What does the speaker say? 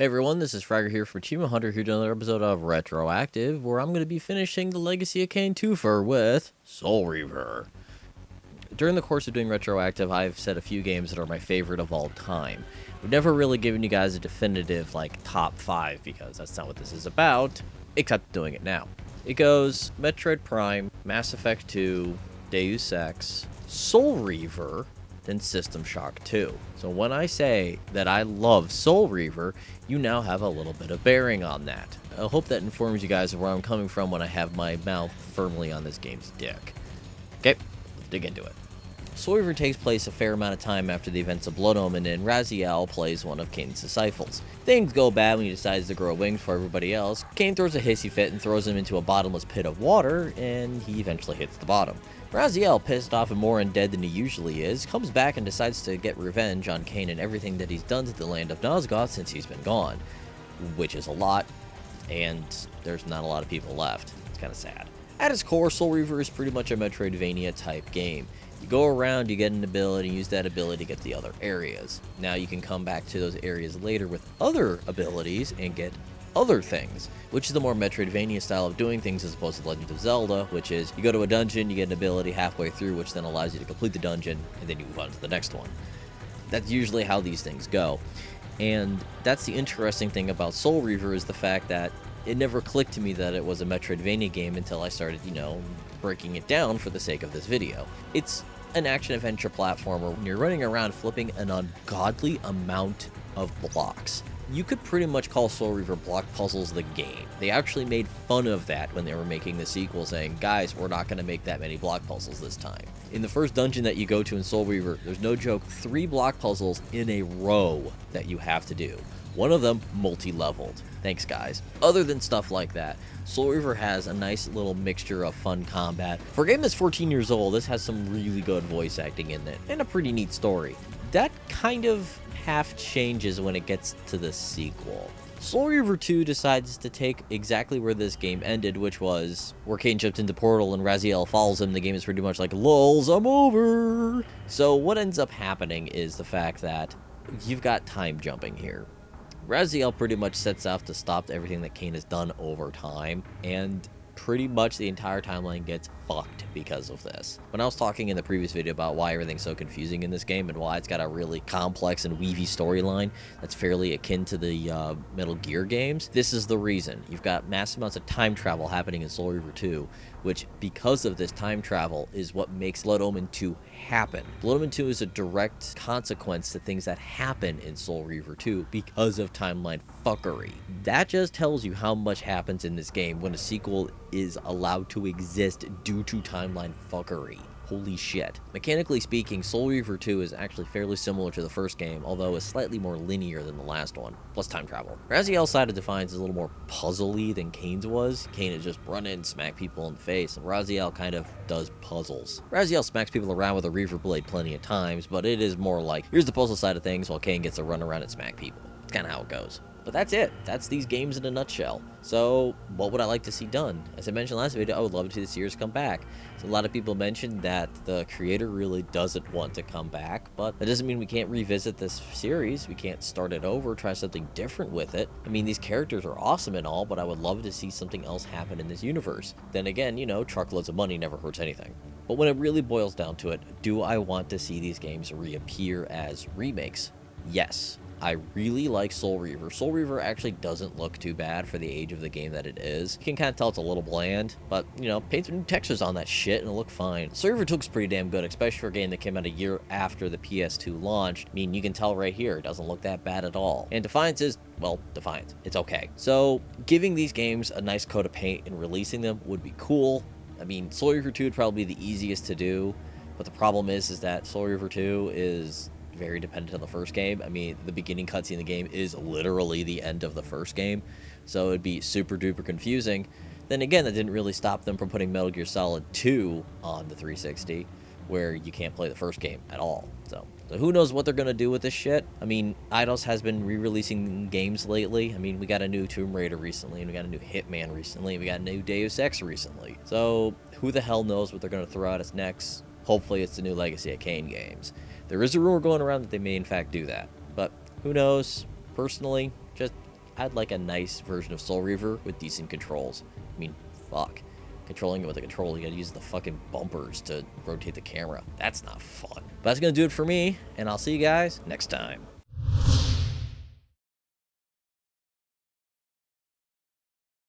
Hey everyone, this is Fragger here for Achievement Hunter here to another episode of Retroactive, where I'm going to be finishing the Legacy of Kain twofer with Soul Reaver. During the course of doing Retroactive, I've said a few games that are my favorite of all time. I've never really given you guys a definitive, top 5, because that's not what this is about, except doing it now. It goes Metroid Prime, Mass Effect 2, Deus Ex, Soul Reaver, then System Shock 2. So when I say that I love Soul Reaver, you now have a little bit of bearing on that. I hope that informs you guys of where I'm coming from when I have my mouth firmly on this game's dick. Okay, let's dig into it. Soul Reaver takes place a fair amount of time after the events of Blood Omen, and Raziel plays one of Kain's disciples. Things go bad when he decides to grow wings for everybody else. Kain throws a hissy fit and throws him into a bottomless pit of water, and he eventually hits the bottom. Raziel, pissed off and more undead than he usually is, comes back and decides to get revenge on Kain and everything that he's done to the land of Nosgoth since he's been gone. Which is a lot, and there's not a lot of people left. It's kind of sad. At its core, Soul Reaver is pretty much a Metroidvania type game. You go around, you get an ability, and use that ability to get to other areas. Now you can come back to those areas later with other abilities and get other things, which is the more Metroidvania style of doing things as opposed to Legend of Zelda, which is you go to a dungeon, you get an ability halfway through, which then allows you to complete the dungeon, and then you move on to the next one. That's usually how these things go. And that's the interesting thing about Soul Reaver, is the fact that it never clicked to me that it was a Metroidvania game until I started, breaking it down for the sake of this video. It's an action-adventure platformer when you're running around flipping an ungodly amount of blocks. You could pretty much call Soul Reaver block puzzles the game. They actually made fun of that when they were making the sequel, saying, guys, we're not going to make that many block puzzles this time. In the first dungeon that you go to in Soul Reaver, there's no joke, 3 block puzzles in a row that you have to do. One of them multi-leveled. Thanks, guys. Other than stuff like that, Soul Reaver has a nice little mixture of fun combat. For a game that's 14 years old, this has some really good voice acting in it, and a pretty neat story. That kind of half changes when it gets to the sequel. Soul Reaver 2 decides to take exactly where this game ended, which was where Kain jumped into Portal and Raziel follows him. The game is pretty much like, lols, I'm over. So what ends up happening is the fact that you've got time jumping here. Raziel pretty much sets out to stop everything that Kain has done over time, and pretty much the entire timeline gets fucked because of this. When I was talking in the previous video about why everything's so confusing in this game and why it's got a really complex and weavy storyline that's fairly akin to the Metal Gear games, this is the reason. You've got massive amounts of time travel happening in Soul Reaver 2, which, because of this time travel, is what makes Blood Omen 2 happen. Blood Omen 2 is a direct consequence to things that happen in Soul Reaver 2 because of timeline fuckery. That just tells you how much happens in this game when a sequel is allowed to exist due to timeline fuckery. Holy shit. Mechanically speaking, Soul Reaver 2 is actually fairly similar to the first game, although is slightly more linear than the last one, plus time travel. Raziel's side of Defiance is a little more puzzly than Kain's was. Kain is just run in, smack people in the face, and Raziel kind of does puzzles. Raziel smacks people around with a Reaver blade plenty of times, but it is more like, here's the puzzle side of things, while Kain gets to run around and smack people. It's kind of how it goes. But that's it. That's these games in a nutshell. So, what would I like to see done? As I mentioned last video, I would love to see the series come back. So a lot of people mentioned that the creator really doesn't want to come back, but that doesn't mean we can't revisit this series. We can't start it over, try something different with it. I mean, these characters are awesome and all, but I would love to see something else happen in this universe. Then again, truckloads of money never hurts anything. But when it really boils down to it, do I want to see these games reappear as remakes? Yes. I really like Soul Reaver. Soul Reaver actually doesn't look too bad for the age of the game that it is. You can kind of tell it's a little bland, but, paint some new textures on that shit and it'll look fine. Soul Reaver 2 looks pretty damn good, especially for a game that came out a year after the PS2 launched. I mean, you can tell right here, it doesn't look that bad at all. And Defiance is, well, Defiance. It's okay. So, giving these games a nice coat of paint and releasing them would be cool. I mean, Soul Reaver 2 would probably be the easiest to do, but the problem is that Soul Reaver 2 is very dependent on the first game. I mean, the beginning cutscene in the game is literally the end of the first game, so it'd be super duper confusing. Then again, that didn't really stop them from putting Metal Gear Solid 2 on the 360, where you can't play the first game at all. So who knows what they're gonna do with this shit. I mean, Eidos has been re-releasing games lately. I mean, we got a new Tomb Raider recently, and we got a new Hitman recently, and we got a new Deus Ex recently. So who the hell knows what they're gonna throw at us next. Hopefully it's the new Legacy of Kain games. There is a rumor going around that they may in fact do that, but who knows? Personally, just I'd like a nice version of Soul Reaver with decent controls. I mean, fuck. Controlling it with a controller, you gotta use the fucking bumpers to rotate the camera. That's not fun. But that's gonna do it for me, and I'll see you guys next time.